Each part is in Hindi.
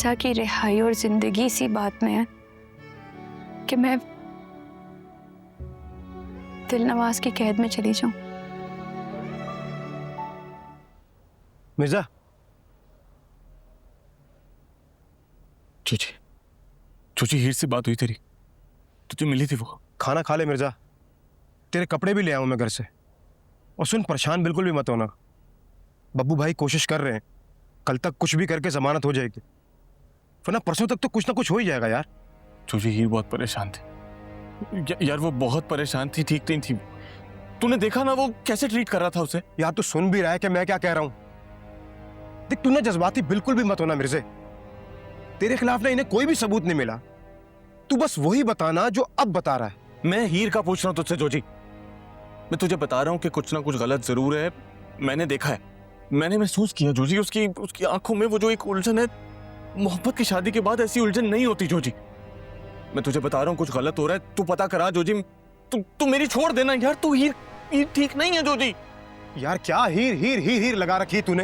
मिर्जा की रिहाई और जिंदगी इसी बात में है कि मैं दिलनवाज की कैद में चली जाऊं। मिर्जा, चूची, चूची हीर से बात हुई तेरी? तुझे मिली थी वो? खाना खा ले मिर्जा, तेरे कपड़े भी ले आऊं मैं घर से। और सुन, परेशान बिल्कुल भी मत होना। बब्बू भाई कोशिश कर रहे हैं, कल तक कुछ भी करके जमानत हो जाएगी, वरना परसों तक तो कुछ ना कुछ हो ही जाएगा यार। चूची हीर बहुत परेशान थी यार, वो बहुत परेशान थी, ठीक नहीं थी। तूने देखा ना वो कैसे ट्रीट कर रहा था उसे? यार तू सुन भी रहा है कि मैं क्या कह रहा हूं? देख, तू ना जज्बाती बिल्कुल भी मत होना मिर्जे। तेरे खिलाफ ना इन्हें कोई भी सबूत नहीं मिला, तू बस वही बताना जो अब बता रहा है। मैं हीर का पूछ रहा हूं तुझसे जोजी। मैं तुझे बता रहा हूं कि कुछ ना कुछ गलत जरूर है। मैंने देखा है, मैंने महसूस किया जोजी। उसकी आंखों में वो जो एक उलझन है, मोहब्बत की शादी के बाद ऐसी उलझन नहीं होती जोजी। मैं तुझे बता रहा हूं कुछ गलत हो रहा है, तू पता करा जोजी। तू मेरी छोड़ देना यार, तू हीर ठीक नहीं है जोजी। यार क्या हीर हीर हीर हीर लगा रखी है तूने?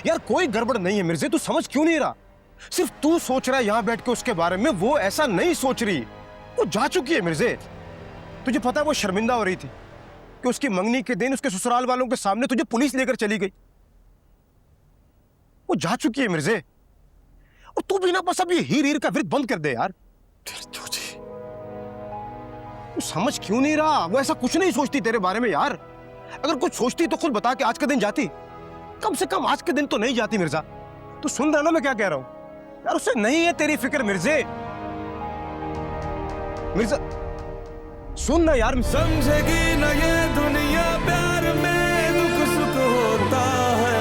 यार कोई गड़बड़ नहीं है मिर्जे, तू समझ क्यों नहीं रहा? सिर्फ तू सोच रहा है यहां बैठ के उसके बारे में, वो ऐसा नहीं सोच रही। वो जा चुकी है मिर्जे। तुझे पता है वो शर्मिंदा हो रही थी कि उसकी मंगनी के दिन उसके ससुराल वालों के सामने तुझे पुलिस लेकर चली गई। वो जा चुकी है मिर्जे, और तू भी ना बस अब ये हीर हीर का विरध बंद कर दे यार। तू समझ क्यों नहीं रहा? वो ऐसा कुछ नहीं सोचती तेरे बारे में यार। अगर कुछ सोचती तो खुद बता के आज के दिन जाती। कम से कम आज के दिन तो नहीं जाती मिर्जा। तू सुन रहा ना मैं क्या कह रहा हूं? यार उसे नहीं है तेरी फिक्र मिर्जे। मिर्जा सुन ना यार। समझेगी ना ये दुनिया, प्यार में दुख सुख होता है।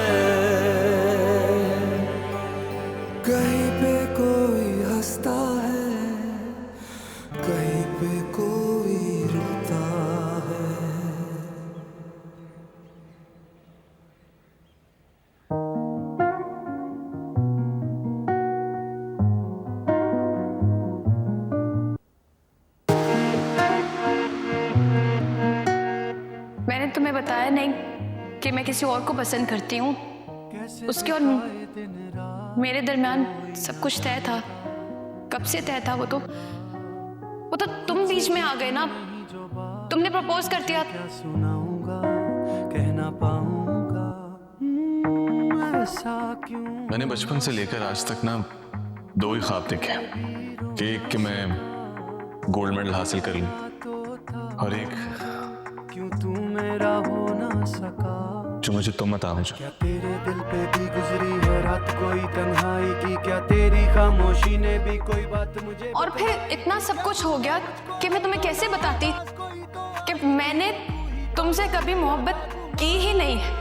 कहीं पे कोई हंसता है, कहीं पे कोई रोता है। मैंने तुम्हें बताया नहीं कि मैं किसी और को पसंद करती हूँ। उसके और मेरे दरमियान सब कुछ तय था। कब से तय था? वो तो तुम बीच में आ गए ना। तुमने प्रपोज कर दिया। सुनाऊंगा, कह ना पाऊंगा, ऐसा क्यों? मैंने बचपन से लेकर आज तक ना दो ही ख्वाब देखे हैं। एक कि मैं गोल्ड मेडल हासिल कर लूं, और एक क्यों तू मेरा हो ना सका। जो मुझे तुम बता मुझे। क्या तेरे दिल पे भी गुजरी है रात कोई तन्हाई की? क्या तेरी खामोशी ने भी कोई बात मुझे? और फिर इतना सब कुछ हो गया कि मैं तुम्हें कैसे बताती कि मैंने तुमसे कभी मोहब्बत की ही नहीं है।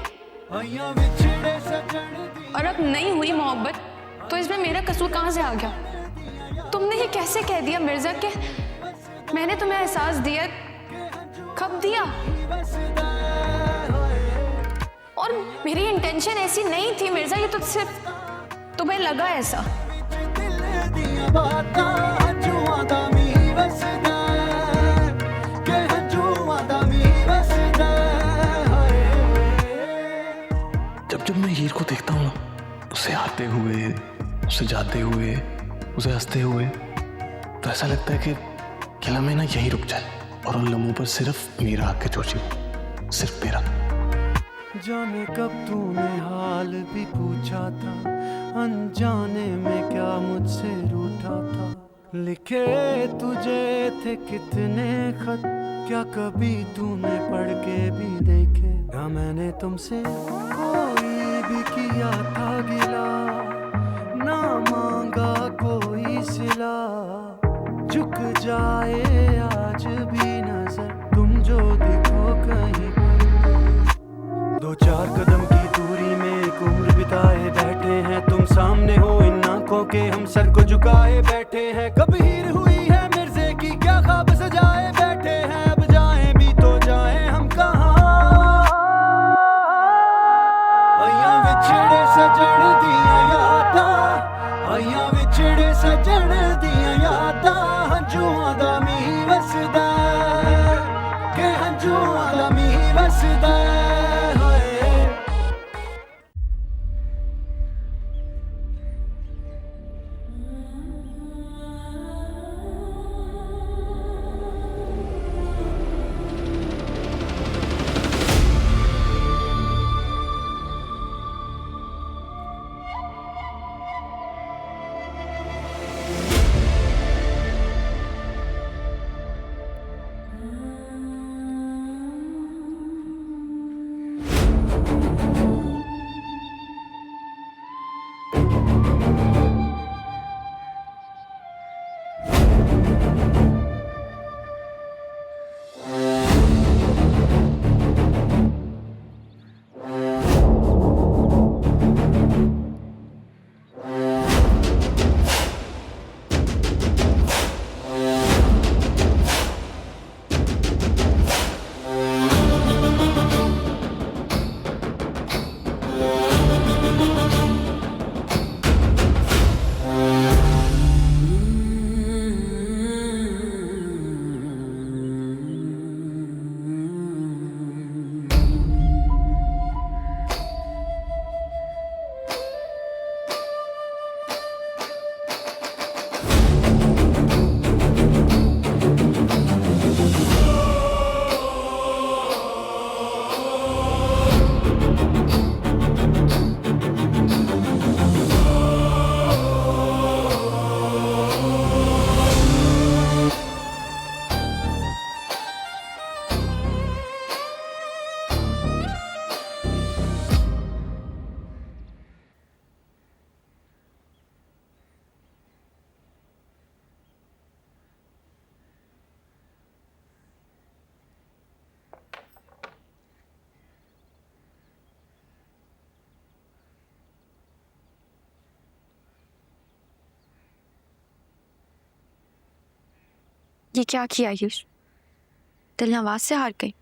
और अब नहीं हुई मोहब्बत तो इसमें मेरा कसूर कहां से आ गया? तुमने ही कैसे कह दिया मिर्जा कि मैंने तुम्हें एहसास दिया? कब दिया? और मेरी इंटेंशन ऐसी नहीं थी मिर्जा, ये तो सिर्फ तुम्हें लगा ऐसा। जब मैं हीर को देखता हूँ, उसे आते हुए, उसे जाते हुए, उसे हंसते हुए, तो ऐसा लगता है कि लम्हे ना यहीं रुक जाए और उन लम्हों पर सिर्फ मेरा आके जोशी, सिर्फ मेरा। जाने कब तूने हाल भी पूछा था, अनजाने में क्या मुझसे रूठा था। लिखे तुझे थे कितने खत, क्या कभी तूने पढ़ के भी देखे? ना मैंने तुमसे कोई भी किया था गिला, ना मांगा कोई सिला। झुक जाए आज भी नजर, तुम जो दिखो कहीं पर। दो चार कदम की दूरी में एक उम्र बिताए बैठे हैं, तुम सामने हो इन आंखों के, हम सर को झुकाए बैठे हैं। कब हीर हुई है मिर्जे की, क्या ख्वाब सजाए बैठे हैं। अब जाएं भी तो जाएं हम कहाँ? आइयां विछड़े सजण दियां यादां, आइयां विछड़े सजण दियां यादां। हंझुआं दा मींह वसदा, के हंझुआं दा मींह वसदा। ये क्या किया हीर? दिल नवाज से हार गई,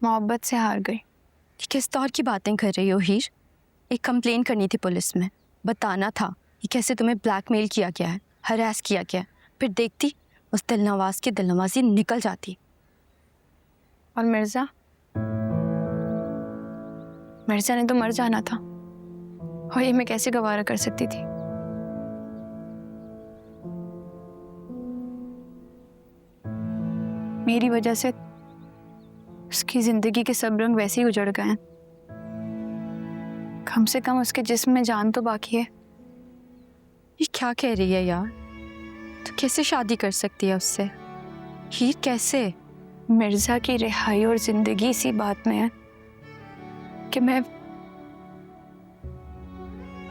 मोहब्बत से हार गई। ये किस दौर की बातें कर रही हो हीर? एक कंप्लेन करनी थी पुलिस में, बताना था ये कैसे तुम्हें ब्लैकमेल किया गया है, हरास किया गया है। फिर देखती उस दिल नवाज की दिलनवाजी निकल जाती। और मिर्जा ने तो मर जाना था, और ये मैं कैसे गवारा कर सकती थी? मेरी वजह से उसकी जिंदगी के सब रंग वैसे ही उजड़ गए हैं। कम से कम उसके जिस्म में जान तो बाकी है। ये क्या कह रही है यार? तो कैसे शादी कर सकती है उससे? हीर कैसे? मिर्जा की रिहाई और जिंदगी इसी बात में है कि मैं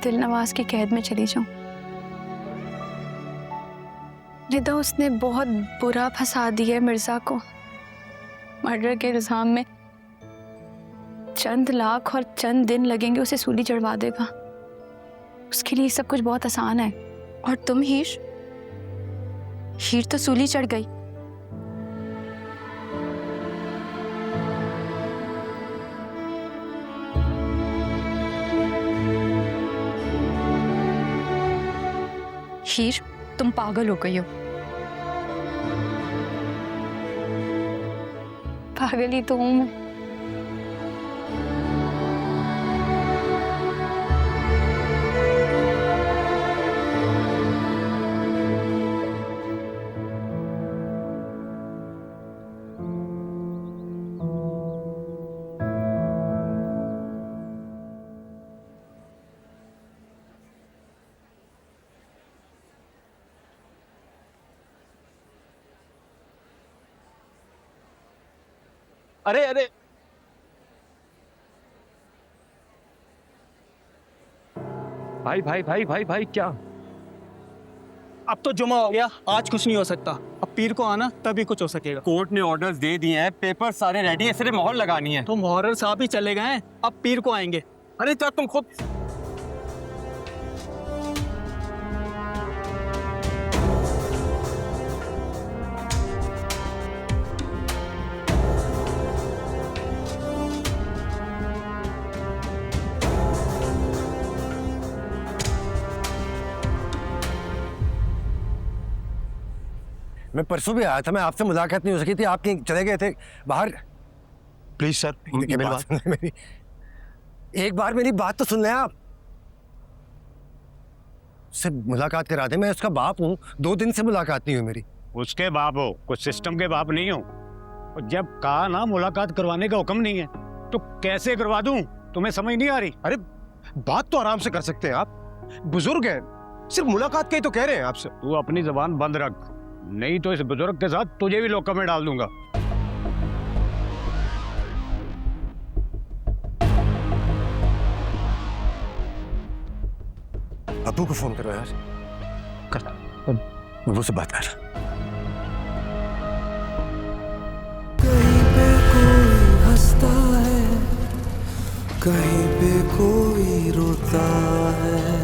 दिल नवाज की कैद में चली जाऊं। निदा उसने बहुत बुरा फंसा दिया है मिर्जा को। मर्डर के इल्जाम में चंद लाख और चंद दिन लगेंगे उसे सूली चढ़वा देगा। उसके लिए सब कुछ बहुत आसान है। और तुम हीर तो सूली चढ़ गई। हीर तुम पागल हो गई हो। पागल ही तो हूं मैं। अरे अरे भाई भाई भाई भाई भाई क्या? अब तो जुमा हो गया, आज कुछ नहीं हो सकता। अब पीर को आना तभी कुछ हो सकेगा। कोर्ट ने ऑर्डर्स दे दिए हैं, पेपर सारे रेडी है, सिर्फ मोहर लगानी है। तो मुहर्रर साहब ही चले गए हैं, अब पीर को आएंगे। अरे क्या तुम खुद मैं परसों भी आया था, मैं आपसे मुलाकात नहीं हो सकी थी, आप कहीं चले गए थे बाहर। प्लीज सर मेरी एक बार मेरी बात तो सुन लें आप। उससे मुलाकात करा दे, मैं उसका बाप हूँ, 2 दिन से मुलाकात नहीं हुई मेरी। उसके बाप हो, कुछ सिस्टम के बाप नहीं हो। और जब कहा ना मुलाकात करवाने का हुक्म नहीं है तो कैसे करवा दूं? तुम्हें समझ नहीं आ रही? अरे बात तो आराम से कर सकते हैं आप, बुजुर्ग हैं, सिर्फ मुलाकात के ही तो कह रहे हैं आपसे। तू अपनी जबान बंद रख, नहीं तो इस बुजुर्ग के साथ तुझे भी लॉकअप में डाल दूंगा। अब्बू को फोन करो यार। कर अब्बू से बात कर। कहीं पे कोई हंसता है, कहीं पे कोई रोता है।